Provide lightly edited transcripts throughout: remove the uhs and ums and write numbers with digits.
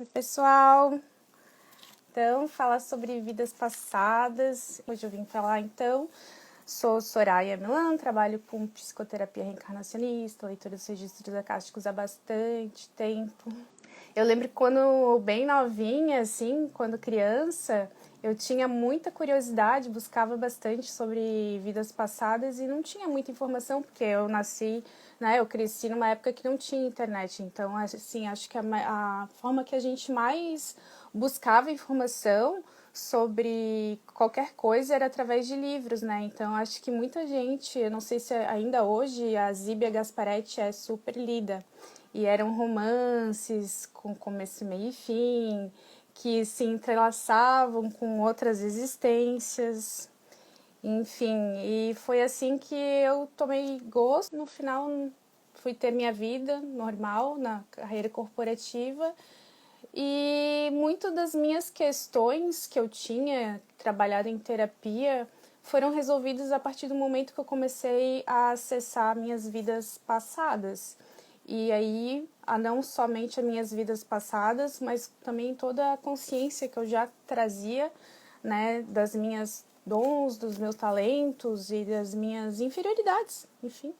Oi, pessoal! Então, falar sobre vidas passadas. Hoje eu vim falar, então, sou Soraya Milan, trabalho com psicoterapia reencarnacionista, leitura dos registros acásticos há bastante tempo. Eu lembro que quando bem novinha, assim, quando criança, eu tinha muita curiosidade, buscava bastante sobre vidas passadas e não tinha muita informação, porque eu nasci, né, eu cresci numa época que não tinha internet. Então, assim, acho que a forma que a gente mais buscava informação sobre qualquer coisa era através de livros, né? Então, acho que muita gente, eu não sei se ainda hoje a Zíbia Gasparetti é super lida. E eram romances com começo, meio e fim, que se entrelaçavam com outras existências. Enfim, e foi assim que eu tomei gosto. No final, fui ter minha vida normal na carreira corporativa. E muito das minhas questões que eu tinha trabalhado em terapia foram resolvidas a partir do momento que eu comecei a acessar minhas vidas passadas. E aí, não somente as minhas vidas passadas, mas também toda a consciência que eu já trazia, né, das minhas dons, dos meus talentos e das minhas inferioridades, enfim.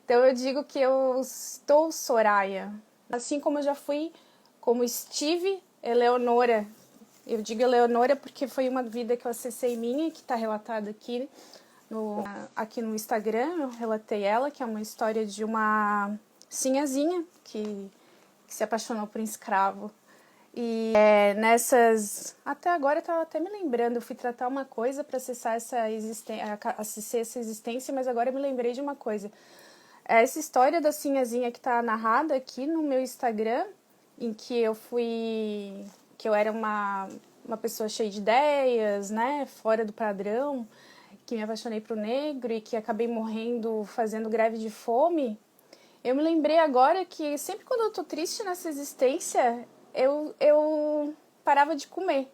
Então eu digo que eu estou Soraya, assim como eu já fui como Steve Eleonora. Eu digo Eleonora porque foi uma vida que eu acessei minha, que está relatada aqui aqui no Instagram. Eu relatei ela, que é uma história de uma sinhazinha que se apaixonou por um escravo. E nessas... Até agora eu estava até me lembrando, eu fui tratar uma coisa para acessar essa existência, mas agora eu me lembrei de uma coisa. Essa história da sinhazinha que está narrada aqui no meu Instagram, em que eu era uma pessoa cheia de ideias, né, fora do padrão, que me apaixonei pro negro e que acabei morrendo fazendo greve de fome. Eu me lembrei agora que sempre quando eu tô triste nessa existência, eu parava de comer.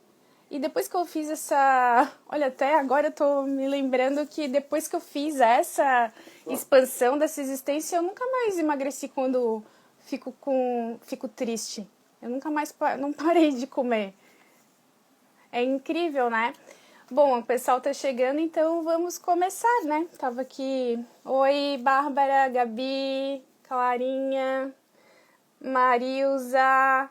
E depois que eu fiz essa... Olha, até agora eu tô me lembrando que depois que eu fiz essa expansão dessa existência, eu nunca mais emagreci quando fico triste. Eu nunca mais não parei de comer. É incrível, né? Bom, o pessoal tá chegando, então vamos começar, né? Tava aqui... Oi, Bárbara, Gabi, Clarinha, Marilza...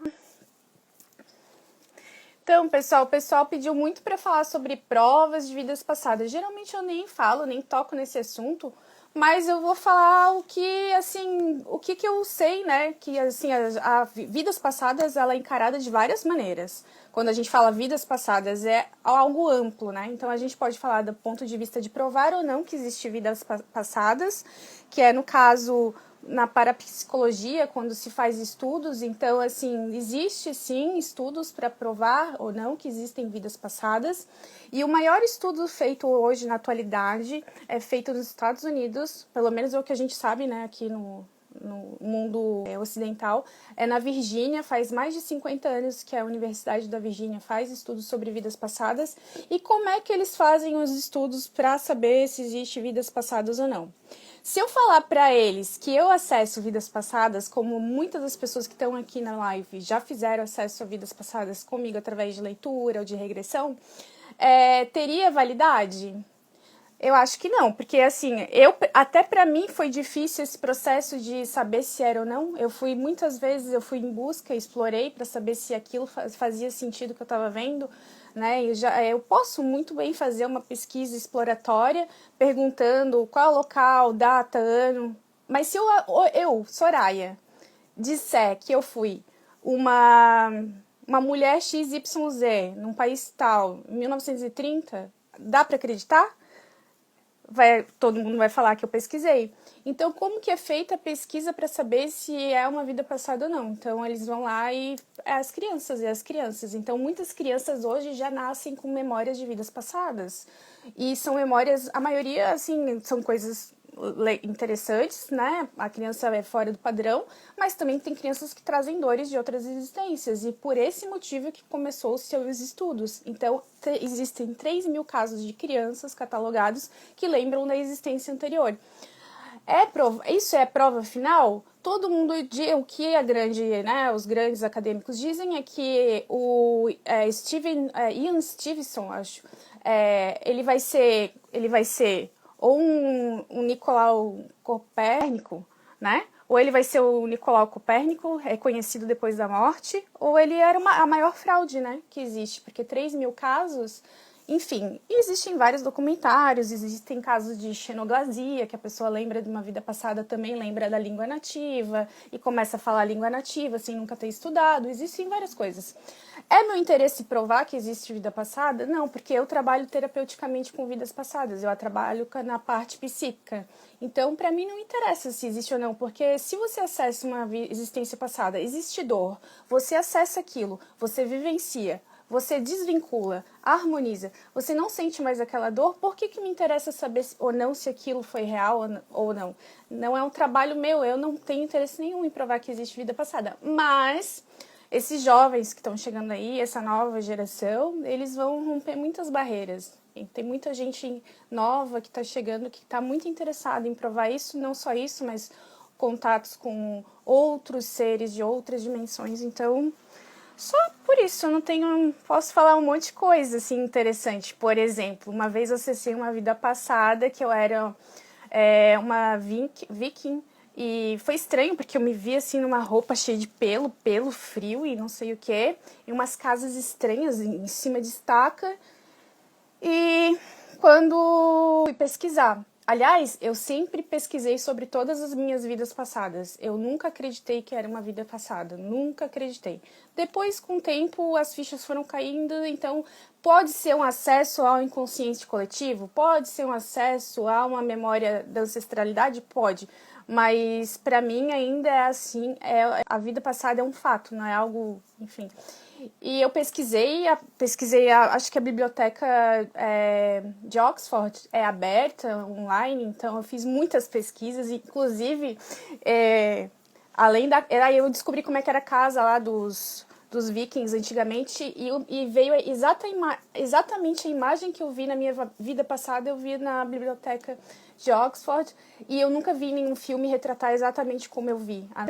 Então, pessoal, o pessoal pediu muito para falar sobre provas de vidas passadas. Geralmente eu nem falo, nem toco nesse assunto, mas eu vou falar o que, assim, o que eu sei, né? Que, assim, a vidas passadas, ela é encarada de várias maneiras. Quando a gente fala vidas passadas, é algo amplo, né? Então, a gente pode falar do ponto de vista de provar ou não que existe vidas passadas, que é, no caso... na parapsicologia, quando se faz estudos, então, assim, existe, sim, estudos para provar ou não que existem vidas passadas, e o maior estudo feito hoje, na atualidade, é feito nos Estados Unidos, pelo menos é o que a gente sabe, né, aqui no mundo ocidental, é na Virgínia. Faz mais de 50 anos que a Universidade da Virgínia faz estudos sobre vidas passadas. E como é que eles fazem os estudos para saber se existe vidas passadas ou não? Se eu falar para eles que eu acesso vidas passadas, como muitas das pessoas que estão aqui na live já fizeram acesso a vidas passadas comigo através de leitura ou de regressão, teria validade? Eu acho que não, porque assim, até para mim foi difícil esse processo de saber se era ou não. Muitas vezes eu fui em busca, explorei para saber se aquilo fazia sentido que eu estava vendo, né? Eu posso muito bem fazer uma pesquisa exploratória perguntando qual local, data, ano. Mas se eu, Soraya, disser que eu fui uma mulher XYZ num país tal, em 1930, dá para acreditar? Todo mundo vai falar que eu pesquisei. Então, como que é feita a pesquisa para saber se é uma vida passada ou não? Então, eles vão lá e as crianças. Então, muitas crianças hoje já nascem com memórias de vidas passadas. E são memórias, a maioria, assim, são coisas interessantes, né? A criança é fora do padrão, mas também tem crianças que trazem dores de outras existências, e por esse motivo que começou os seus estudos. Então, existem 3.000 casos de crianças catalogados que lembram da existência anterior. Isso é prova final? todo mundo, o que a grande, né, os grandes acadêmicos dizem é que o Ian Stevenson, acho, ele vai ser ou um Nicolau Copérnico, né? Ou ele vai ser o Nicolau Copérnico, reconhecido depois da morte, ou ele era a maior fraude, né, que existe, porque 3.000 casos, enfim, existem vários documentários, existem casos de xenoglasia, que a pessoa lembra de uma vida passada, também lembra da língua nativa, e começa a falar a língua nativa sem nunca ter estudado, existem várias coisas. É meu interesse provar que existe vida passada? Não, porque eu trabalho terapeuticamente com vidas passadas, eu trabalho na parte psíquica. Então, para mim não interessa se existe ou não, porque se você acessa uma existência passada, existe dor, você acessa aquilo, você vivencia, você desvincula, harmoniza, você não sente mais aquela dor, por que me interessa saber ou não se aquilo foi real ou não? Não é um trabalho meu, eu não tenho interesse nenhum em provar que existe vida passada. Mas esses jovens que estão chegando aí, essa nova geração, eles vão romper muitas barreiras. Tem muita gente nova que está chegando, que está muito interessada em provar isso, não só isso, mas contatos com outros seres de outras dimensões. Então, só por isso, eu não tenho. Posso falar um monte de coisa assim interessante. Por exemplo, uma vez eu acessei uma vida passada que eu era uma viking. E foi estranho, porque eu me vi assim numa roupa cheia de pelo frio e não sei o que, e umas casas estranhas em cima de estaca. E quando fui pesquisar, aliás, eu sempre pesquisei sobre todas as minhas vidas passadas. Eu nunca acreditei que era uma vida passada, nunca acreditei. Depois, com o tempo, as fichas foram caindo, então pode ser um acesso ao inconsciente coletivo? Pode ser um acesso a uma memória da ancestralidade? Pode. Mas para mim ainda é assim, a vida passada é um fato, não é algo, enfim. E eu pesquisei, acho que a biblioteca de Oxford é aberta online, então eu fiz muitas pesquisas, inclusive, aí eu descobri como é que era a casa lá dos vikings antigamente, e veio exatamente a imagem que eu vi na minha vida passada, eu vi na biblioteca de Oxford, e eu nunca vi nenhum filme retratar exatamente como eu vi. A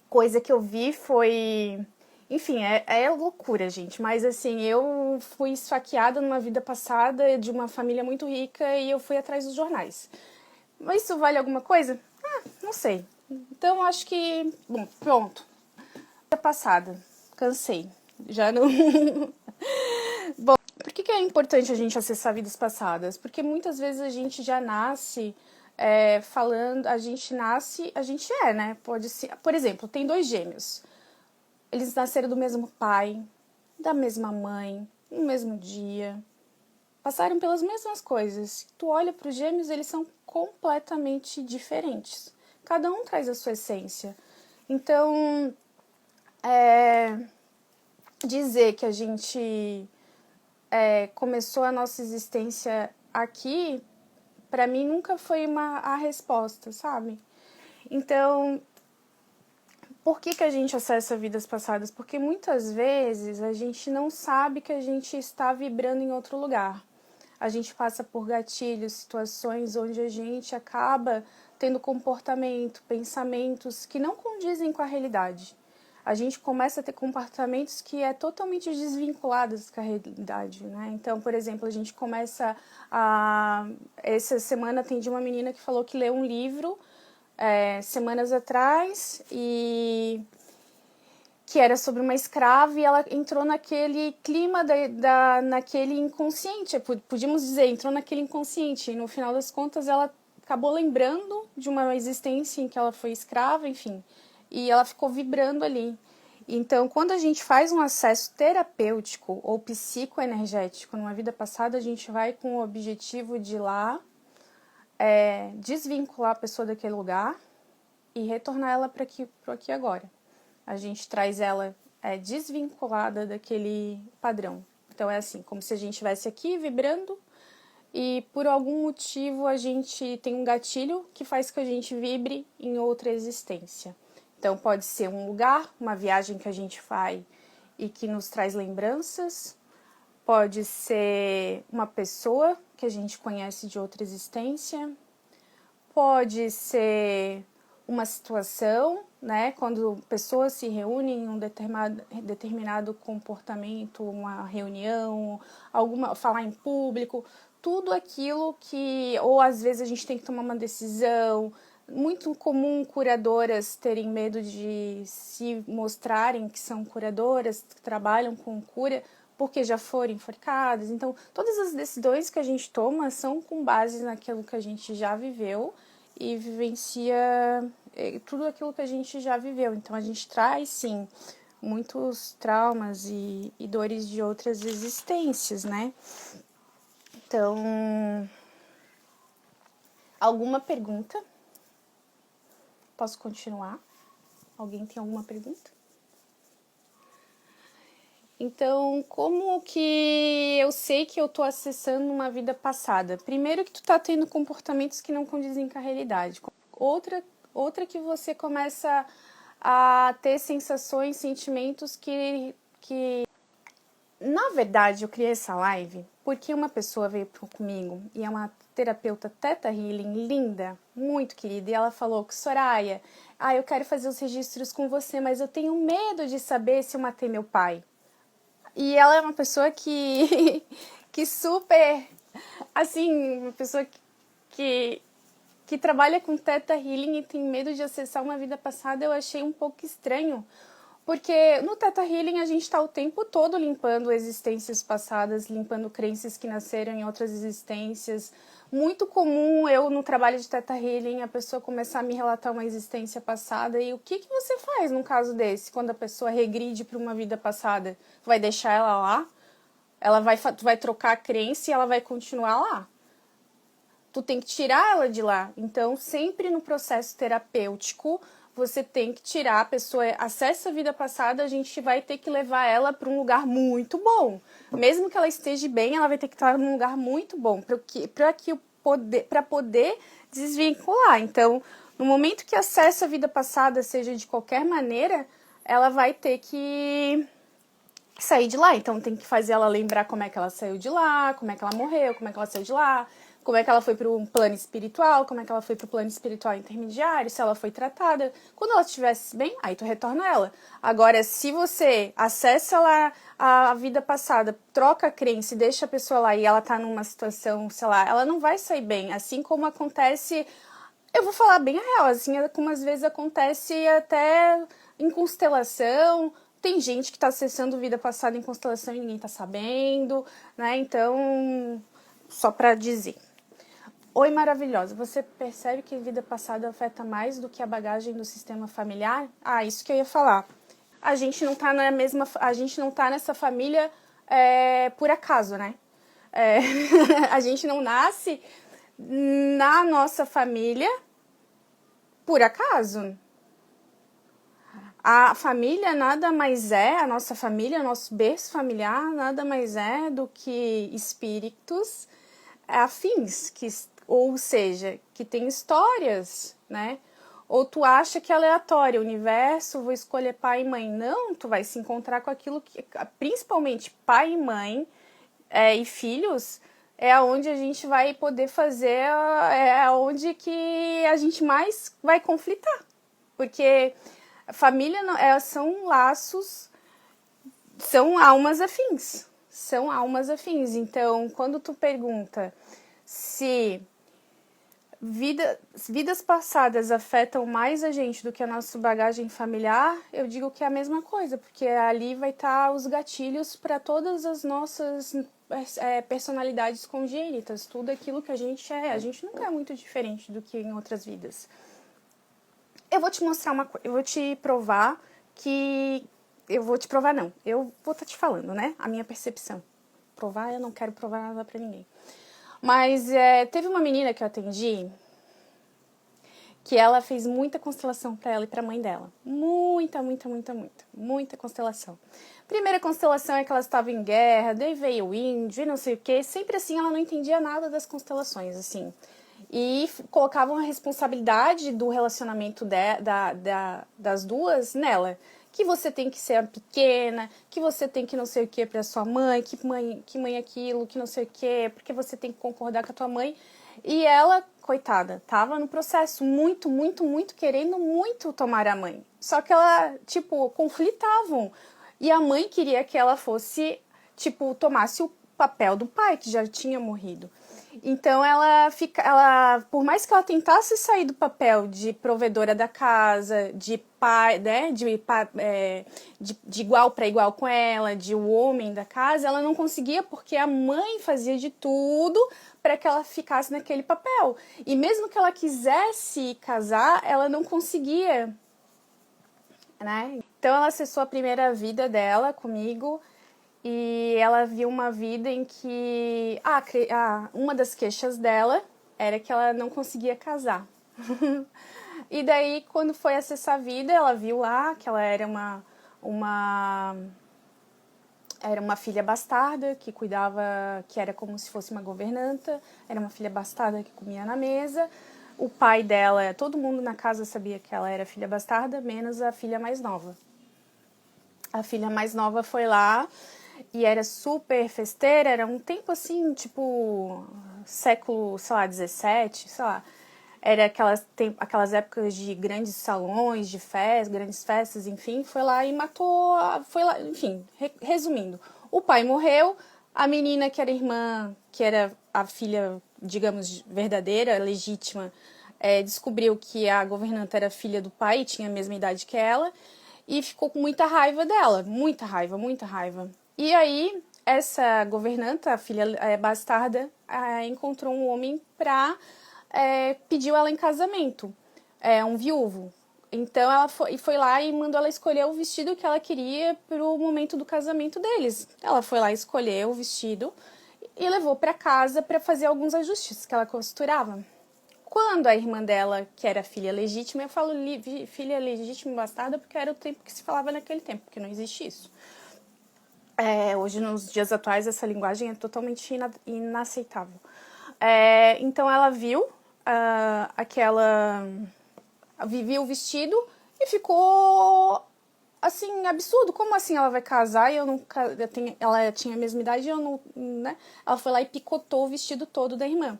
coisa que eu vi foi... Enfim, é loucura, gente. Mas, assim, eu fui esfaqueada numa vida passada de uma família muito rica e eu fui atrás dos jornais. Mas isso vale alguma coisa? Não sei. Então, acho que... Bom, pronto. Vida passada. Cansei. Já não... Bom, por que é importante a gente acessar vidas passadas? Porque muitas vezes a gente já nasce... falando, a gente é, né? Pode ser... Por exemplo, tem 2 gêmeos. Eles nasceram do mesmo pai, da mesma mãe, no mesmo dia. Passaram pelas mesmas coisas. Tu olha para os gêmeos, eles são completamente diferentes. Cada um traz a sua essência. Então, dizer que a gente começou a nossa existência aqui, para mim nunca foi a resposta, sabe? Então, por que a gente acessa vidas passadas? Porque muitas vezes a gente não sabe que a gente está vibrando em outro lugar. A gente passa por gatilhos, situações onde a gente acaba tendo comportamento, pensamentos que não condizem com a realidade. A gente começa a ter comportamentos que é totalmente desvinculados com a realidade, né? Então, por exemplo, a gente começa a... Essa semana atendi uma menina que falou que leu um livro semanas atrás, e que era sobre uma escrava, e ela entrou naquele clima naquele inconsciente, podíamos dizer, entrou naquele inconsciente, e no final das contas ela acabou lembrando de uma existência em que ela foi escrava, enfim, e ela ficou vibrando ali. Então, quando a gente faz um acesso terapêutico ou psicoenergético numa vida passada, a gente vai com o objetivo de ir lá, desvincular a pessoa daquele lugar e retornar ela para aqui agora. A gente traz ela desvinculada daquele padrão. Então é assim, como se a gente estivesse aqui vibrando e por algum motivo a gente tem um gatilho que faz que a gente vibre em outra existência. Então pode ser um lugar, uma viagem que a gente faz e que nos traz lembranças, pode ser uma pessoa que a gente conhece de outra existência, pode ser uma situação, né? Quando pessoas se reúnem em um determinado comportamento, uma reunião, falar em público, tudo aquilo que, ou às vezes a gente tem que tomar uma decisão. Muito comum curadoras terem medo de se mostrarem que são curadoras, que trabalham com cura, porque já foram enforcadas. Então, todas as decisões que a gente toma são com base naquilo que a gente já viveu e vivencia tudo aquilo que a gente já viveu. Então, a gente traz, sim, muitos traumas e dores de outras existências, né? Então, alguma pergunta? Posso continuar? Alguém tem alguma pergunta? Então, como que eu sei que eu tô acessando uma vida passada? Primeiro que tu tá tendo comportamentos que não condizem com a realidade. Outra que você começa a ter sensações, sentimentos que... Na verdade, eu criei essa live porque uma pessoa veio comigo e é uma terapeuta Theta Healing linda, muito querida, e ela falou que Soraya, eu quero fazer os registros com você, mas eu tenho medo de saber se eu matei meu pai. E ela é uma pessoa que que super, assim, uma pessoa que trabalha com Theta Healing e tem medo de acessar uma vida passada. Eu achei um pouco estranho, porque no Theta Healing a gente está o tempo todo limpando existências passadas, limpando crenças que nasceram em outras existências. Muito comum eu, no trabalho de Theta Healing, a pessoa começar a me relatar uma existência passada. E o que você faz num caso desse, quando a pessoa regride para uma vida passada? Vai deixar ela lá? Tu vai trocar a crença e ela vai continuar lá? Tu tem que tirar ela de lá. Então, sempre no processo terapêutico, você tem que tirar a pessoa, acessa a vida passada, a gente vai ter que levar ela para um lugar muito bom. Mesmo que ela esteja bem, ela vai ter que estar num lugar muito bom para poder desvincular. Então, no momento que acessa a vida passada, seja de qualquer maneira, ela vai ter que sair de lá. Então, tem que fazer ela lembrar como é que ela saiu de lá, como é que ela morreu, como é que ela saiu de lá, como é que ela foi para um plano espiritual, como é que ela foi para o plano espiritual intermediário, se ela foi tratada. Quando ela estivesse bem, aí tu retorna ela. Agora, se você acessa lá a vida passada, troca a crença e deixa a pessoa lá e ela tá numa situação, sei lá, ela não vai sair bem. Assim como acontece, eu vou falar bem a real, assim como às vezes acontece até em constelação. Tem gente que tá acessando vida passada em constelação e ninguém tá sabendo, né? Então, só pra dizer. Oi, maravilhosa. Você percebe que vida passada afeta mais do que a bagagem do sistema familiar? Isso que eu ia falar. A gente não tá a gente não tá nessa família por acaso, né? A gente não nasce na nossa família por acaso. A família nada mais a nossa família, nosso berço familiar, nada mais é do que espíritos afins, ou seja, que tem histórias, né? Ou tu acha que é aleatório, o universo, vou escolher pai e mãe. Não, tu vai se encontrar com aquilo que, principalmente pai e mãe e filhos, é onde a gente vai poder fazer, é onde que a gente mais vai conflitar. Porque família são laços, são almas afins. São almas afins. Então, quando tu pergunta se vidas passadas afetam mais a gente do que a nossa bagagem familiar, eu digo que é a mesma coisa, porque ali vai estar os gatilhos para todas as nossas personalidades congênitas, tudo aquilo que a gente é. A gente nunca é muito diferente do que em outras vidas. Eu vou te mostrar uma coisa, eu vou te provar que... Eu vou te provar, não. Eu vou estar te falando, né? A minha percepção. Provar, eu não quero provar nada pra ninguém. Mas teve uma menina que eu atendi que ela fez muita constelação pra ela e pra mãe dela. Muita constelação. Primeira constelação é que ela estava em guerra, daí veio o índio e não sei o quê. Sempre assim, ela não entendia nada das constelações, assim. E colocavam a responsabilidade do relacionamento das duas nela. Que você tem que ser a pequena, que você tem que não sei o que pra sua mãe, que mãe aquilo, que não sei o que, porque você tem que concordar com a tua mãe. E ela, coitada, tava no processo muito, muito, muito querendo muito tomar a mãe. Só que ela, tipo, conflitavam. E a mãe queria que ela fosse, tipo, tomasse o papel do pai, que já tinha morrido. Então ela, por mais que ela tentasse sair do papel de provedora da casa, de pai, né, de igual para igual com ela, de o homem da casa, ela não conseguia porque a mãe fazia de tudo para que ela ficasse naquele papel. E mesmo que ela quisesse casar, ela não conseguia, né? Então ela acessou a primeira vida dela comigo. E ela viu uma vida em que uma das queixas dela era que ela não conseguia casar. E daí, quando foi acessar a vida, ela viu lá que ela era uma filha bastarda, que cuidava, que era como se fosse uma governanta, era uma filha bastarda que comia na mesa. O pai dela, todo mundo na casa sabia que ela era filha bastarda, menos a filha mais nova. A filha mais nova foi lá e era super festeira, era um tempo assim, tipo, século, sei lá, 17, sei lá. Era aquelas épocas de grandes salões, de festas, grandes festas, enfim, foi lá e matou, foi lá, enfim, resumindo. O pai morreu, a menina que era irmã, que era a filha, digamos, verdadeira, legítima, descobriu que a governanta era filha do pai e tinha a mesma idade que ela, e ficou com muita raiva dela, muita raiva, muita raiva. E aí, essa governanta, a filha bastarda, encontrou um homem pediu ela em casamento, um viúvo. Então ela foi lá e mandou ela escolher o vestido que ela queria para o momento do casamento deles. Ela foi lá escolher o vestido e levou para casa para fazer alguns ajustes que ela costurava. Quando a irmã dela, que era filha legítima, eu falo filha legítima bastarda porque era o tempo que se falava naquele tempo, porque não existe isso. Hoje, nos dias atuais, essa linguagem é totalmente inaceitável. Então ela viu viu o vestido e ficou assim, absurdo. Como assim ela vai casar e ela tinha a mesma idade e eu não, né? Ela foi lá e picotou o vestido todo da irmã.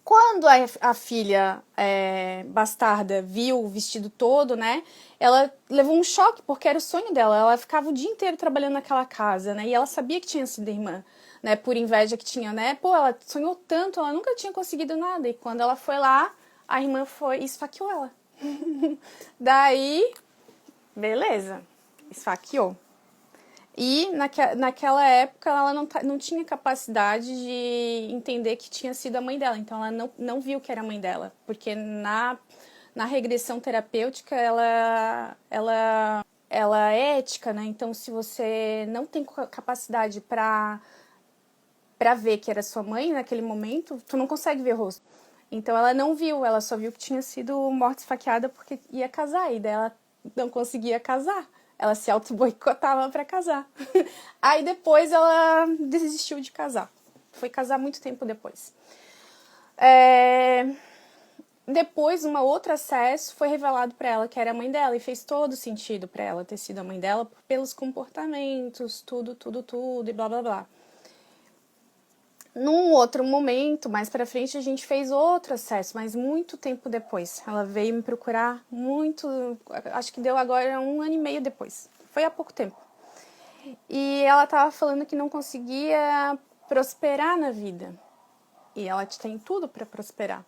Quando a filha bastarda viu o vestido todo, né? Ela levou um choque, porque era o sonho dela. Ela ficava o dia inteiro trabalhando naquela casa, né? E ela sabia que tinha sido irmã, né? Por inveja que tinha, né? Pô, ela sonhou tanto, ela nunca tinha conseguido nada. E quando ela foi lá, a irmã foi e esfaqueou ela. Daí, beleza, esfaqueou. E naquela época ela não tinha capacidade de entender que tinha sido a mãe dela. Então ela não viu que era a mãe dela. Porque na regressão terapêutica ela é ética, né? Então se você não tem capacidade para ver que era sua mãe naquele momento, tu não consegue ver o rosto. Então ela não viu, ela só viu que tinha sido morta esfaqueada porque ia casar. E daí ela não conseguia casar. Ela se auto-boicotava para casar. Aí depois ela desistiu de casar. Foi casar muito tempo depois. Depois, um outro acesso foi revelado para ela que era a mãe dela. E fez todo sentido para ela ter sido a mãe dela pelos comportamentos, tudo, e blá, blá, blá. Num outro momento, mais pra frente, a gente fez outro acesso, mas muito tempo depois. Ela veio me procurar acho que deu agora 1 ano e meio depois. Foi há pouco tempo. E ela tava falando que não conseguia prosperar na vida. E ela tem tudo para prosperar.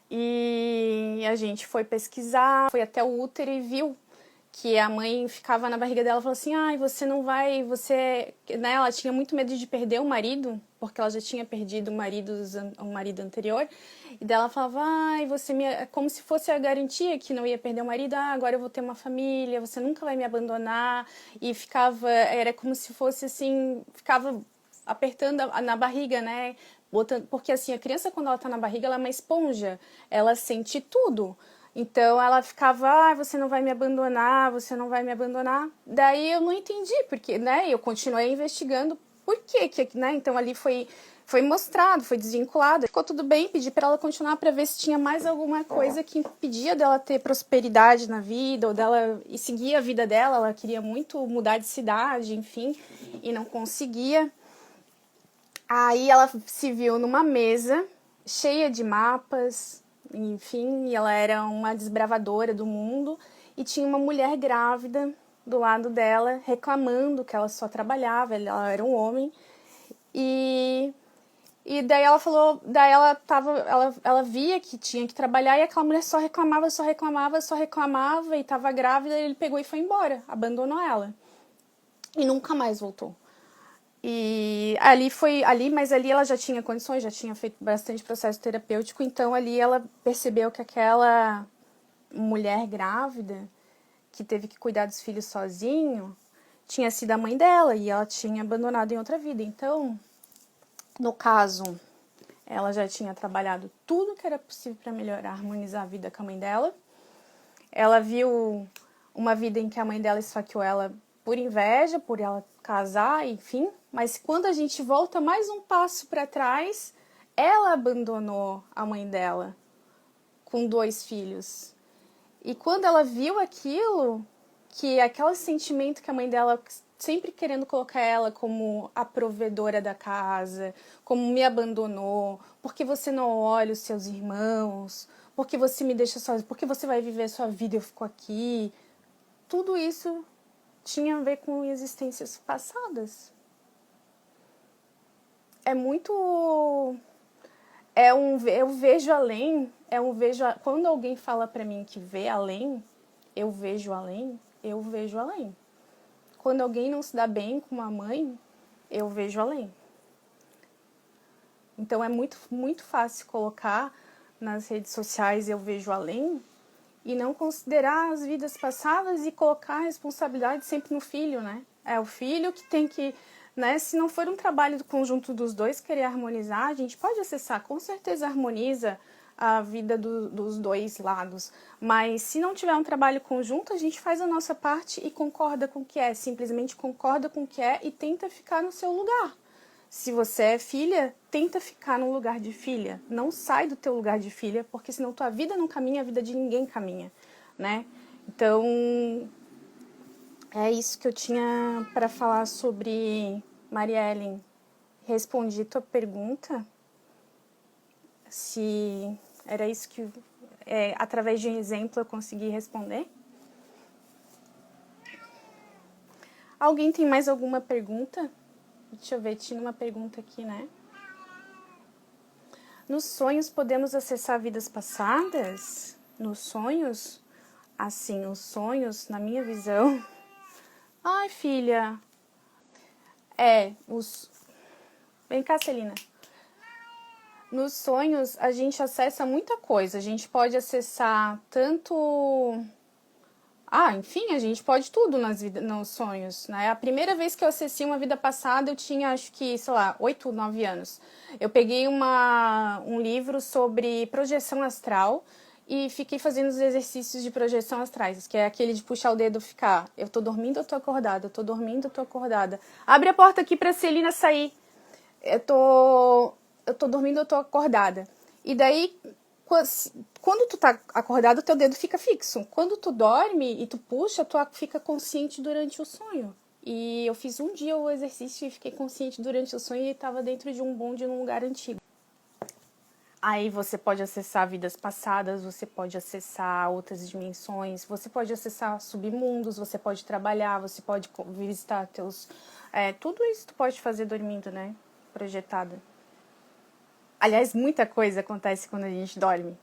E a gente foi pesquisar, foi até o útero e viu que a mãe ficava na barriga dela e falou assim, você não vai, né, ela tinha muito medo de perder o marido, porque ela já tinha perdido o marido anterior, e dela falava, como se fosse a garantia que não ia perder o marido, agora eu vou ter uma família, você nunca vai me abandonar, e era como se fosse assim, ficava apertando na barriga, né, porque assim, a criança quando ela tá na barriga, ela é uma esponja, ela sente tudo. Então ela ficava, você não vai me abandonar, você não vai me abandonar. Daí eu não entendi, porque, né, eu continuei investigando por quê, né? Então ali foi mostrado, foi desvinculado. Ficou tudo bem, pedi para ela continuar para ver se tinha mais alguma coisa que impedia dela ter prosperidade na vida ou dela e seguir a vida dela. Ela queria muito mudar de cidade, enfim, e não conseguia. Aí ela se viu numa mesa cheia de mapas, enfim, e ela era uma desbravadora do mundo e tinha uma mulher grávida do lado dela reclamando que ela só trabalhava, ela era um homem. E daí ela falou, daí ela via que tinha que trabalhar e aquela mulher só reclamava, só reclamava, só reclamava e estava grávida, e ele pegou e foi embora, abandonou ela. E nunca mais voltou. E mas ali ela já tinha condições, já tinha feito bastante processo terapêutico, então ali ela percebeu que aquela mulher grávida que teve que cuidar dos filhos sozinho tinha sido a mãe dela e ela tinha abandonado em outra vida. Então, no caso, ela já tinha trabalhado tudo que era possível para melhorar, harmonizar a vida com a mãe dela. Ela viu uma vida em que a mãe dela esfaqueou ela por inveja, por ela casar, enfim. Mas quando a gente volta mais um passo para trás, ela abandonou a mãe dela com 2 filhos. E quando ela viu aquilo, que aquele sentimento que a mãe dela sempre querendo colocar ela como a provedora da casa, como me abandonou, porque você não olha os seus irmãos, porque você me deixa sozinha, porque você vai viver a sua vida e eu fico aqui. Tudo isso tinha a ver com existências passadas. É muito... eu vejo além, quando alguém fala pra mim que vê além, eu vejo além, eu vejo além. Quando alguém não se dá bem com uma mãe, eu vejo além. Então é muito, muito fácil colocar nas redes sociais eu vejo além e não considerar as vidas passadas e colocar a responsabilidade sempre no filho, né? É o filho que tem que, né? Se não for um trabalho do conjunto dos dois querer harmonizar, a gente pode acessar, com certeza harmoniza a vida dos dois lados. Mas se não tiver um trabalho conjunto, a gente faz a nossa parte e concorda com o que é, simplesmente concorda com o que é e tenta ficar no seu lugar. Se você é filha, tenta ficar no lugar de filha. Não sai do teu lugar de filha, porque senão tua vida não caminha, a vida de ninguém caminha, né? Então, é isso que eu tinha para falar sobre Maria Ellen. Respondi tua pergunta? Se era isso que, através de um exemplo, eu consegui responder? Alguém tem mais alguma pergunta? Deixa eu ver, tinha uma pergunta aqui, né? Nos sonhos podemos acessar vidas passadas? Nos sonhos? Assim, os sonhos, na minha visão... Ai, filha. Vem cá, Celina. Nos sonhos, a gente acessa muita coisa. A gente pode acessar tanto... enfim, a gente pode tudo nos sonhos, né? A primeira vez que eu acessei uma vida passada, eu tinha, acho que, sei lá, 8, 9 anos. Eu peguei um livro sobre projeção astral e fiquei fazendo os exercícios de projeção astrais, que é aquele de puxar o dedo e ficar, eu tô dormindo, eu tô acordada, eu tô dormindo, eu tô acordada. Abre a porta aqui pra Celina sair. Eu tô dormindo, eu tô acordada. E daí, quando tu tá acordado, o teu dedo fica fixo. Quando tu dorme e tu puxa, tu fica consciente durante o sonho. E eu fiz um dia o exercício e fiquei consciente durante o sonho e estava dentro de um bonde num lugar antigo. Aí você pode acessar vidas passadas, você pode acessar outras dimensões, você pode acessar submundos, você pode trabalhar, você pode visitar teus... tudo isso tu pode fazer dormindo, né? Projetada. Aliás, muita coisa acontece quando a gente dorme.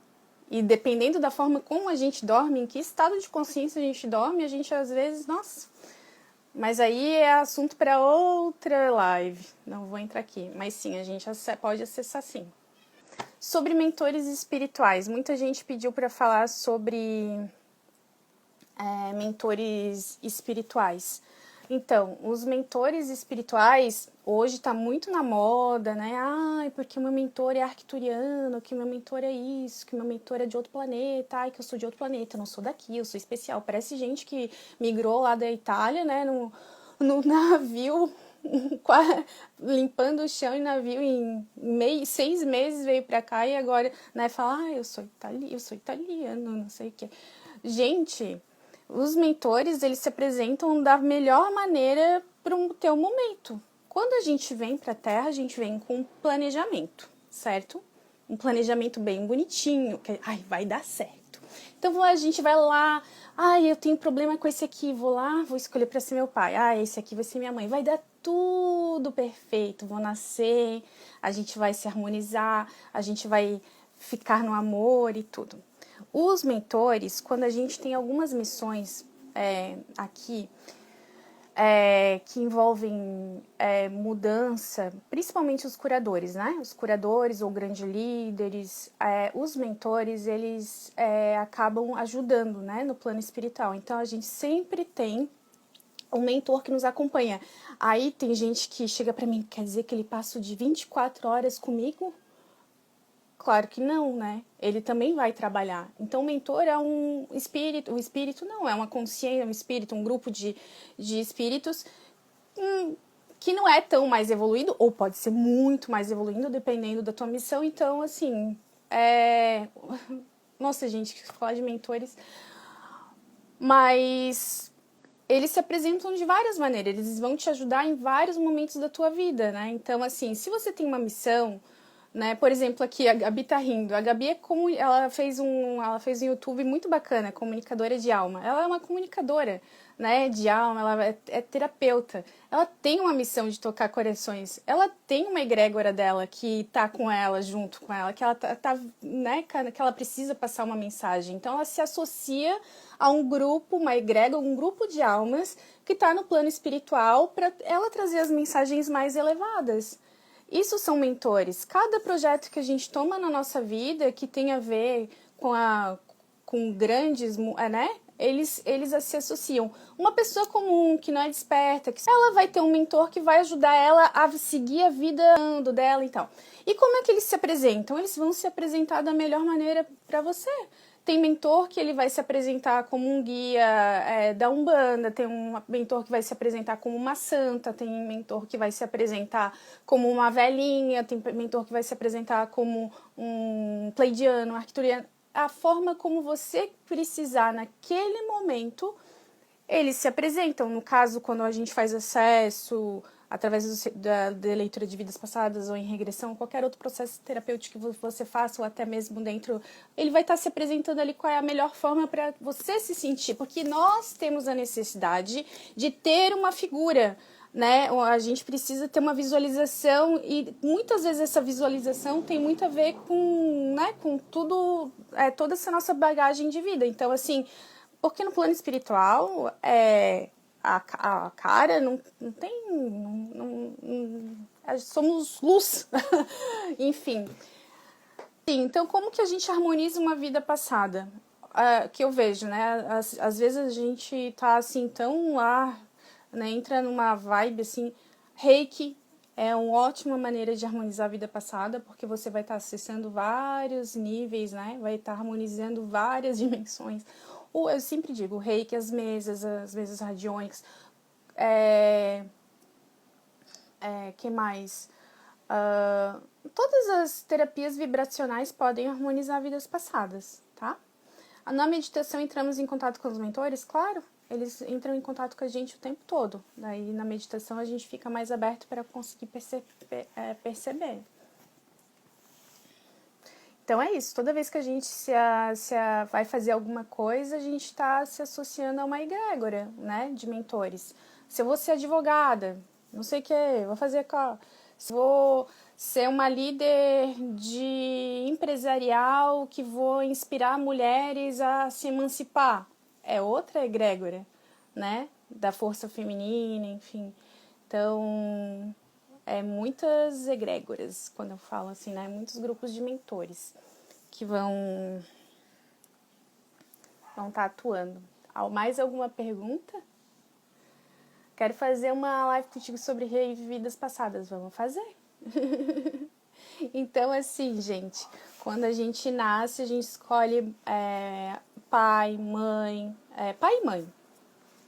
E dependendo da forma como a gente dorme, em que estado de consciência a gente dorme, a gente às vezes, nossa... Mas aí é assunto para outra live, não vou entrar aqui. Mas sim, a gente pode acessar sim. Sobre mentores espirituais, muita gente pediu para falar sobre mentores espirituais. Então, os mentores espirituais, hoje está muito na moda, né? Porque meu mentor é arcturiano, que meu mentor é isso, que meu mentor é de outro planeta, que eu sou de outro planeta, eu não sou daqui, eu sou especial. Parece gente que migrou lá da Itália, né? No navio, limpando o chão em navio, em 6 meses veio pra cá e agora, né, fala, eu sou italiano, não sei o quê. Gente, os mentores, eles se apresentam da melhor maneira para o teu momento, Quando a gente vem para a Terra, a gente vem com um planejamento, certo? Um planejamento bem bonitinho, que vai dar certo. Então a gente vai lá, eu tenho problema com esse aqui, vou lá, vou escolher para ser meu pai. Esse aqui vai ser minha mãe. Vai dar tudo perfeito, vou nascer, a gente vai se harmonizar, a gente vai ficar no amor e tudo. Os mentores, quando a gente tem algumas missões aqui, que envolvem mudança, principalmente os curadores, né? Os curadores ou grandes líderes, os mentores, eles acabam ajudando, né? No plano espiritual. Então, a gente sempre tem um mentor que nos acompanha. Aí tem gente que chega para mim, quer dizer que ele passa de 24 horas comigo? Claro que não, né? Ele também vai trabalhar. Então, o mentor é um espírito, o espírito não, é uma consciência, um espírito, um grupo de espíritos que não é tão mais evoluído, ou pode ser muito mais evoluído, dependendo da tua missão. Então, assim, nossa, gente, falar de mentores, mas eles se apresentam de várias maneiras, eles vão te ajudar em vários momentos da tua vida, né? Então, assim, se você tem uma missão, né? Por exemplo, aqui a Gabi tá rindo. A Gabi ela fez um YouTube muito bacana, comunicadora de alma. Ela é uma comunicadora, né, de alma, ela é terapeuta. Ela tem uma missão de tocar corações. Ela tem uma egrégora dela que tá com ela, junto com ela, que ela né, que ela precisa passar uma mensagem. Então ela se associa a um grupo, uma egrégora, um grupo de almas que tá no plano espiritual para ela trazer as mensagens mais elevadas. Isso são mentores. Cada projeto que a gente toma na nossa vida que tem a ver com grandes, né? Eles se associam. Uma pessoa comum, que não é desperta, ela vai ter um mentor que vai ajudar ela a seguir a vida dela e tal. E como é que eles se apresentam? Eles vão se apresentar da melhor maneira para você. Tem mentor que ele vai se apresentar como um guia da Umbanda, tem um mentor que vai se apresentar como uma santa, tem mentor que vai se apresentar como uma velhinha, tem mentor que vai se apresentar como um pleidiano, um arcturiano. A forma como você precisar naquele momento, eles se apresentam. No caso, quando a gente faz acesso através da leitura de vidas passadas ou em regressão, qualquer outro processo terapêutico que você faça, ou até mesmo dentro, ele vai estar se apresentando ali qual é a melhor forma para você se sentir, porque nós temos a necessidade de ter uma figura, né? A gente precisa ter uma visualização e muitas vezes essa visualização tem muito a ver com, né, com tudo, toda essa nossa bagagem de vida. Então, assim, porque no plano espiritual, a cara não tem... somos luz. Enfim. Então, como que a gente harmoniza uma vida passada? Que eu vejo, né? Às vezes a gente tá assim tão lá, né? Entra numa vibe assim. Reiki é uma ótima maneira de harmonizar a vida passada, porque você vai estar acessando vários níveis, né? Vai estar harmonizando várias dimensões. Eu sempre digo, o reiki, as mesas radiônicas. Que mais? Todas as terapias vibracionais podem harmonizar vidas passadas, tá? Na meditação entramos em contato com os mentores, claro, eles entram em contato com a gente o tempo todo. Daí na meditação a gente fica mais aberto para conseguir perceber. Então é isso, toda vez que a gente vai fazer alguma coisa, a gente está se associando a uma egrégora, né, de mentores. Se eu vou ser advogada, não sei o que, vou fazer... Se vou ser uma líder de empresarial que vou inspirar mulheres a se emancipar, é outra egrégora, né, da força feminina, enfim. Então... muitas egrégoras, quando eu falo assim, né? Muitos grupos de mentores que vão estar atuando. Mais alguma pergunta? Quero fazer uma live contigo sobre vidas passadas. Vamos fazer? Então, assim, gente, quando a gente nasce, a gente escolhe pai, mãe, pai e mãe.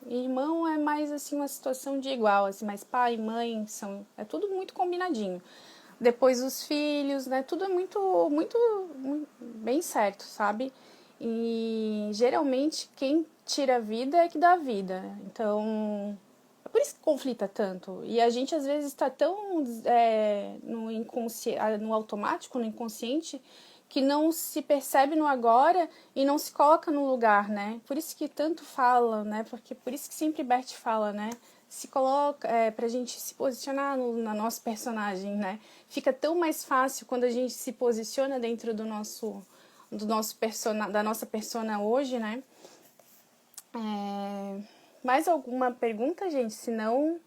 Irmão é mais assim uma situação de igual, assim, mas pai e mãe é tudo muito combinadinho. Depois os filhos, né? Tudo é muito, muito, muito bem certo, sabe? E geralmente quem tira a vida é que dá a vida. Então, é por isso isso que conflita tanto. E a gente, às vezes, está tão no automático, no inconsciente, que não se percebe no agora e não se coloca no lugar, né? Por isso que tanto fala, né? Porque por isso que sempre Bert fala, né? Se coloca, pra gente se posicionar na nossa personagem, né? Fica tão mais fácil quando a gente se posiciona dentro do nosso da nossa persona hoje, né? Mais alguma pergunta, gente? Se não...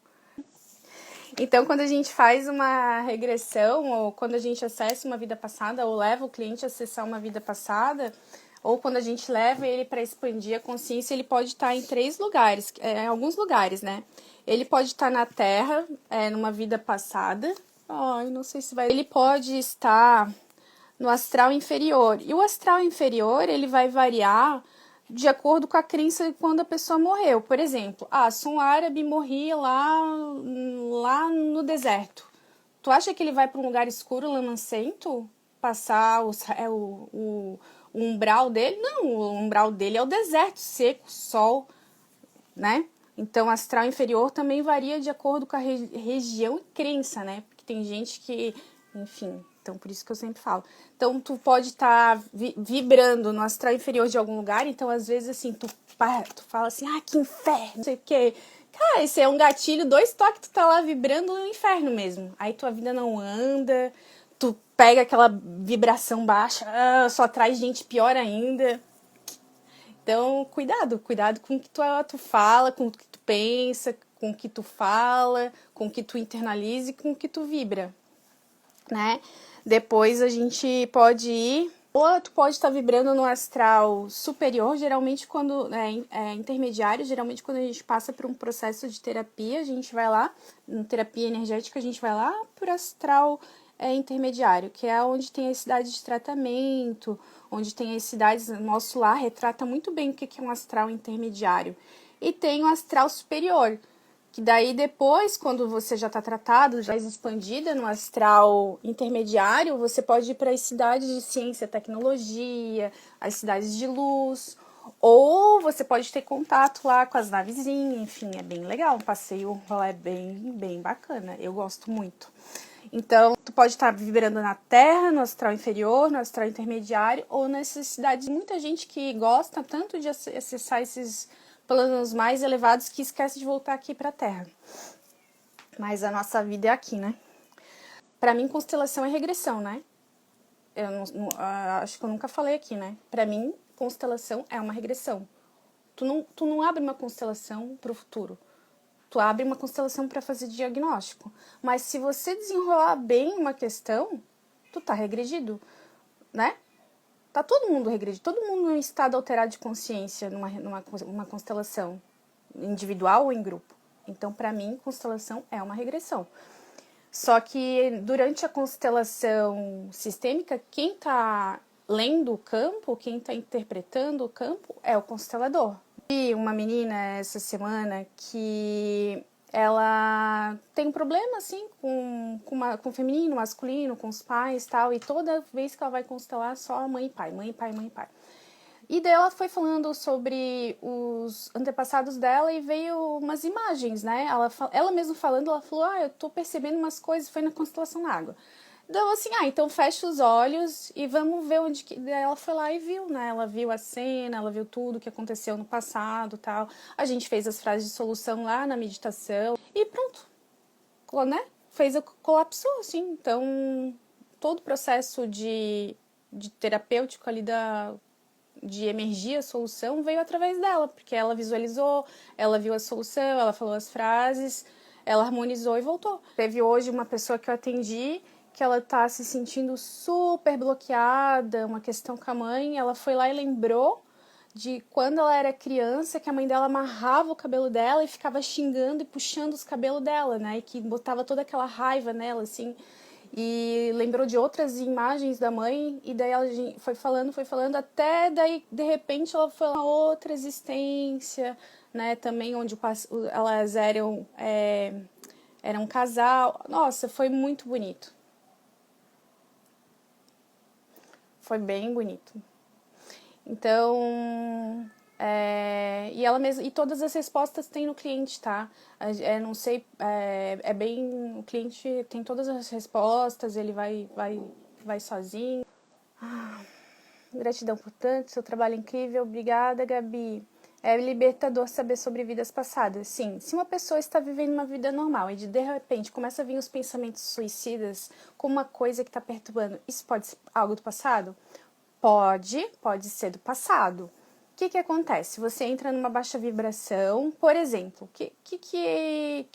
Então, quando a gente faz uma regressão, ou quando a gente acessa uma vida passada, ou leva o cliente a acessar uma vida passada, ou quando a gente leva ele para expandir a consciência, ele pode estar em 3 lugares, em alguns lugares, né? Ele pode estar na Terra, numa vida passada. Ai, não sei se vai... Ele pode estar no astral inferior. E o astral inferior, ele vai variar de acordo com a crença de quando a pessoa morreu. Por exemplo, sou um árabe e morri lá no deserto. Tu acha que ele vai para um lugar escuro, lamacento, passar o umbral dele? Não, o umbral dele é o deserto, seco, sol, né? Então, astral inferior também varia de acordo com a região e crença, né? Porque tem gente que, enfim... Então, por isso que eu sempre falo. Então, tu pode estar vibrando no astral inferior de algum lugar. Então, às vezes, assim, tu fala assim, que inferno, não sei o quê. Cara, esse é um gatilho, 2 toques, tu tá lá vibrando no inferno mesmo. Aí tua vida não anda, tu pega aquela vibração baixa, só traz gente pior ainda. Então, cuidado com o que tu fala, com o que tu pensa, com o que tu fala, com o que tu internaliza e com o que tu vibra, né? Depois a gente pode ir, ou tu pode estar vibrando no astral superior, geralmente quando intermediário, geralmente quando a gente passa por um processo de terapia, a gente vai lá, em terapia energética, a gente vai lá por astral intermediário, que é onde tem as cidades de tratamento, onde tem as cidades, nosso lar retrata muito bem o que é um astral intermediário. E tem o astral superior, que daí depois, quando você já está tratado, já é expandida no astral intermediário, você pode ir para as cidades de ciência e tecnologia, as cidades de luz, ou você pode ter contato lá com as navezinhas, enfim, é bem legal, um passeio lá é bem bacana, eu gosto muito. Então, tu pode estar vibrando na Terra, no astral inferior, no astral intermediário, ou nessas cidades. Muita gente que gosta tanto de acessar esses planos mais elevados que esquece de voltar aqui para a Terra. Mas a nossa vida é aqui, né? Para mim, constelação é regressão, né? Eu acho que eu nunca falei aqui, né? Para mim, constelação é uma regressão. Tu não abre uma constelação para o futuro. Tu abre uma constelação para fazer diagnóstico. Mas se você desenrolar bem uma questão, tu tá regredido, né? Tá todo mundo regredido, todo mundo em estado alterado de consciência numa constelação, individual ou em grupo. Então, para mim, constelação é uma regressão. Só que durante a constelação sistêmica, quem tá lendo o campo, quem tá interpretando o campo é o constelador. E uma menina essa semana que ela tem um problema, assim, com o feminino, masculino, com os pais e tal, e toda vez que ela vai constelar, só mãe e pai, mãe e pai, mãe e pai. E daí ela foi falando sobre os antepassados dela e veio umas imagens, né? Ela mesma falando, ela falou, eu tô percebendo umas coisas, foi na constelação na água. Então, assim, então fecha os olhos e vamos ver onde que... Daí ela foi lá e viu, né? Ela viu a cena, ela viu tudo que aconteceu no passado e tal. A gente fez as frases de solução lá na meditação e pronto, né? Colapsou, assim. Então, todo o processo de terapêutico ali de emergir a solução veio através dela, porque ela visualizou, ela viu a solução, ela falou as frases, ela harmonizou e voltou. Teve hoje uma pessoa que eu atendi que ela tá se sentindo super bloqueada, uma questão com a mãe, ela foi lá e lembrou de quando ela era criança, que a mãe dela amarrava o cabelo dela e ficava xingando e puxando os cabelos dela, né, e que botava toda aquela raiva nela, assim, e lembrou de outras imagens da mãe, e daí ela foi falando, até daí, de repente, ela foi a outra existência, né, também onde elas eram um casal. Nossa, foi muito bonito. Foi bem bonito. Então, E ela mesma, e todas as respostas tem no cliente, tá? Não sei, é bem, o cliente tem todas as respostas, ele vai sozinho. Gratidão por tanto, seu trabalho é incrível, obrigada, Gabi. É libertador saber sobre vidas passadas. Sim, se uma pessoa está vivendo uma vida normal e de repente começa a vir os pensamentos suicidas como uma coisa que está perturbando, isso pode ser algo do passado? Pode ser do passado. O que acontece? Você entra numa baixa vibração, por exemplo, que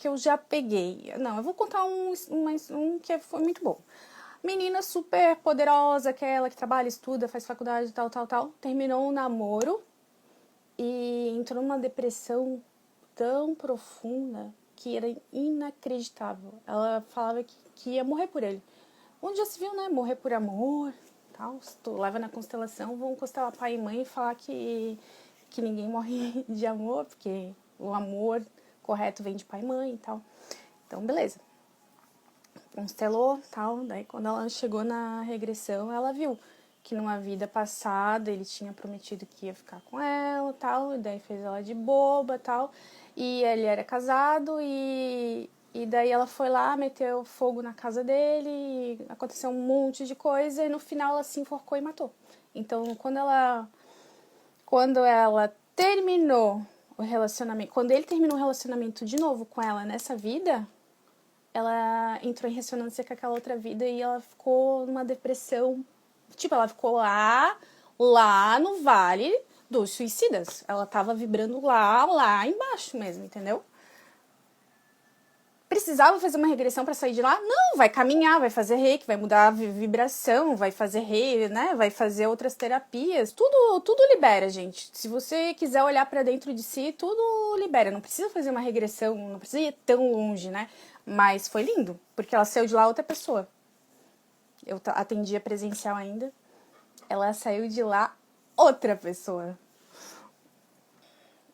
eu já peguei? Não, eu vou contar um que foi muito bom. Menina super poderosa, aquela que trabalha, estuda, faz faculdade, tal. Terminou um namoro e entrou numa depressão tão profunda que era inacreditável. Ela falava que ia morrer por ele. Onde já se viu, né? Morrer por amor, tal. Se tu leva na constelação, vão constelar pai e mãe e falar que ninguém morre de amor, porque o amor correto vem de pai e mãe e tal. Então, beleza. Constelou, tal. Daí, quando ela chegou na regressão, ela viu que numa vida passada ele tinha prometido que ia ficar com ela, tal. E daí fez ela de boba, tal. E ele era casado e daí ela foi lá, meteu fogo na casa dele, aconteceu um monte de coisa e no final ela se enforcou e matou. Então, quando ela terminou o relacionamento, quando ele terminou o relacionamento de novo com ela nessa vida, ela entrou em ressonância com aquela outra vida e ela ficou numa depressão. Tipo, ela ficou lá no Vale dos Suicidas. Ela tava vibrando lá embaixo mesmo, entendeu? Precisava fazer uma regressão para sair de lá? Não, vai caminhar, vai fazer reiki, vai mudar a vibração, vai fazer reiki, né? Vai fazer outras terapias. Tudo libera, gente. Se você quiser olhar para dentro de si, tudo libera. Não precisa fazer uma regressão, não precisa ir tão longe, né? Mas foi lindo, porque ela saiu de lá outra pessoa. Eu atendia presencial ainda. Ela saiu de lá outra pessoa.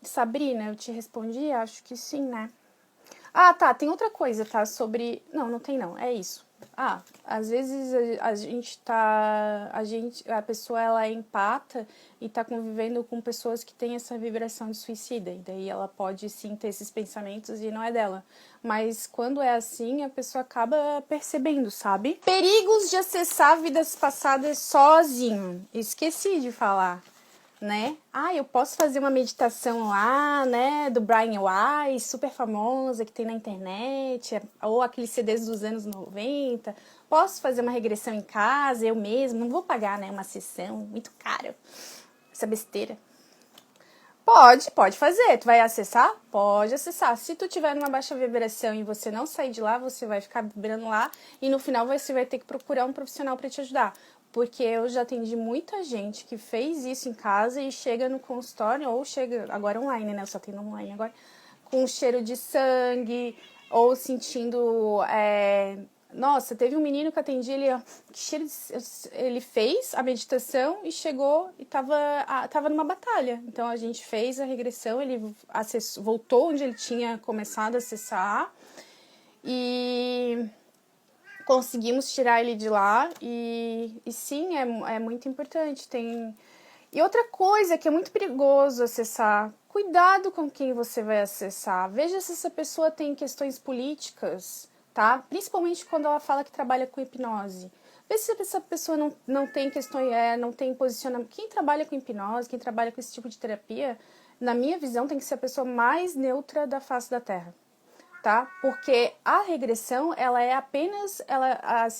Sabrina, eu te respondi? Acho que sim, né? Ah, tá, tem outra coisa, tá? Sobre... Não tem não, é isso. Às vezes a pessoa ela é empata e tá convivendo com pessoas que têm essa vibração de suicida, e daí ela pode sim ter esses pensamentos e não é dela. Mas quando é assim, a pessoa acaba percebendo, sabe? Perigos de acessar vidas passadas sozinho. Esqueci de falar. Né? Eu posso fazer uma meditação lá, né, do Brian Weiss, super famosa, que tem na internet, ou aqueles CDs dos anos 90. Posso fazer uma regressão em casa, eu mesmo, não vou pagar, né, uma sessão, muito caro, essa besteira. Pode fazer. Tu vai acessar? Pode acessar. Se tu tiver numa baixa vibração e você não sair de lá, você vai ficar vibrando lá e no final você vai ter que procurar um profissional para te ajudar. Porque eu já atendi muita gente que fez isso em casa e chega no consultório, ou chega agora online, né? Eu só atendo online agora, com cheiro de sangue, ou sentindo... Nossa, teve um menino que atendi, ele fez a meditação e chegou e tava numa batalha. Então a gente fez a regressão, ele voltou onde ele tinha começado a acessar e conseguimos tirar ele de lá. E sim, é muito importante. E outra coisa que é muito perigoso acessar, cuidado com quem você vai acessar. Veja se essa pessoa tem questões políticas, tá? Principalmente quando ela fala que trabalha com hipnose. Veja se essa pessoa não tem questões, não tem posicionamento. Quem trabalha com hipnose, quem trabalha com esse tipo de terapia, na minha visão, tem que ser a pessoa mais neutra da face da Terra. Tá? Porque a regressão, ela é apenas,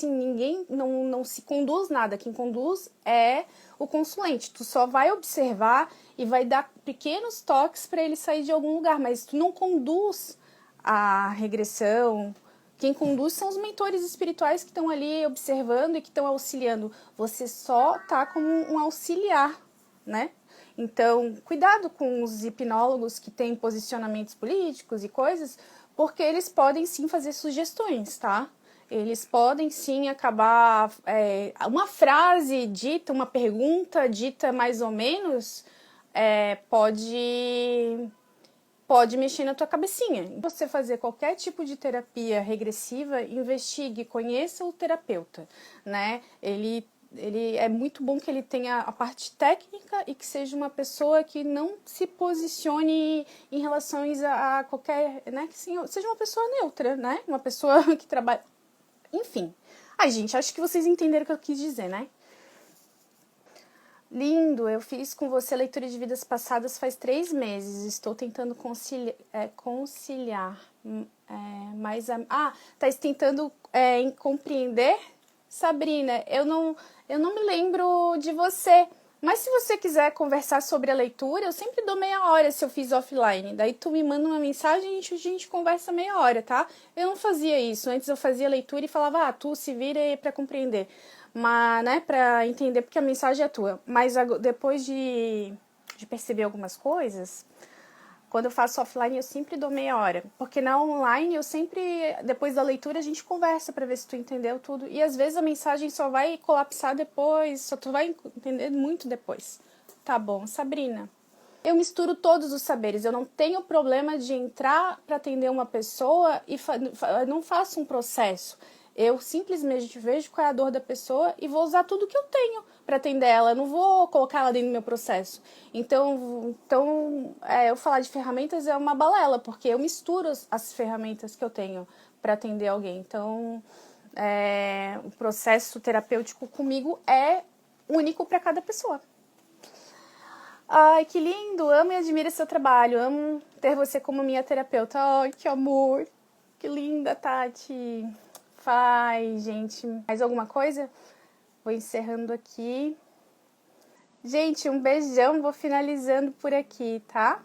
ninguém não se conduz nada. Quem conduz é o consulente. Tu só vai observar e vai dar pequenos toques para ele sair de algum lugar, mas tu não conduz a regressão. Quem conduz são os mentores espirituais que estão ali observando e que estão auxiliando. Você só tá como um auxiliar, né? Então, cuidado com os hipnólogos que têm posicionamentos políticos e coisas, porque eles podem sim fazer sugestões, tá? Eles podem sim acabar... uma frase dita, uma pergunta dita mais ou menos, pode mexer na tua cabecinha. Você fazer qualquer tipo de terapia regressiva, investigue, conheça o terapeuta, né? Ele Ele é muito bom que ele tenha a parte técnica e que seja uma pessoa que não se posicione em relação a qualquer, né, que seja uma pessoa neutra, né, uma pessoa que trabalha, enfim. Ai, gente, acho que vocês entenderam o que eu quis dizer, né? Lindo, eu fiz com você a leitura de vidas passadas faz 3 meses. Estou tentando conciliar. Tá tentando compreender? Sabrina, eu não me lembro de você. Mas se você quiser conversar sobre a leitura, eu sempre dou meia hora se eu fiz offline. Daí tu me manda uma mensagem e a gente conversa meia hora, tá? Eu não fazia isso. Antes eu fazia leitura e falava, tu se vira pra compreender. Mas, né, pra entender, porque a mensagem é tua. Mas depois de perceber algumas coisas, quando eu faço offline eu sempre dou meia hora. Porque na online eu sempre, depois da leitura, a gente conversa pra ver se tu entendeu tudo. E às vezes a mensagem só vai colapsar depois, só tu vai entender muito depois. Tá bom, Sabrina. Eu misturo todos os saberes. Eu não tenho problema de entrar para atender uma pessoa e não faço um processo. Eu simplesmente vejo qual é a dor da pessoa e vou usar tudo que eu tenho para atender ela. Eu não vou colocar ela dentro do meu processo. Então eu falar de ferramentas é uma balela, porque eu misturo as ferramentas que eu tenho para atender alguém. Então, o processo terapêutico comigo é único para cada pessoa. Ai, que lindo! Amo e admiro seu trabalho. Amo ter você como minha terapeuta. Ai, que amor! Que linda, Tati! Faz, gente. Mais alguma coisa? Vou encerrando aqui. Gente, um beijão. Vou finalizando por aqui, tá?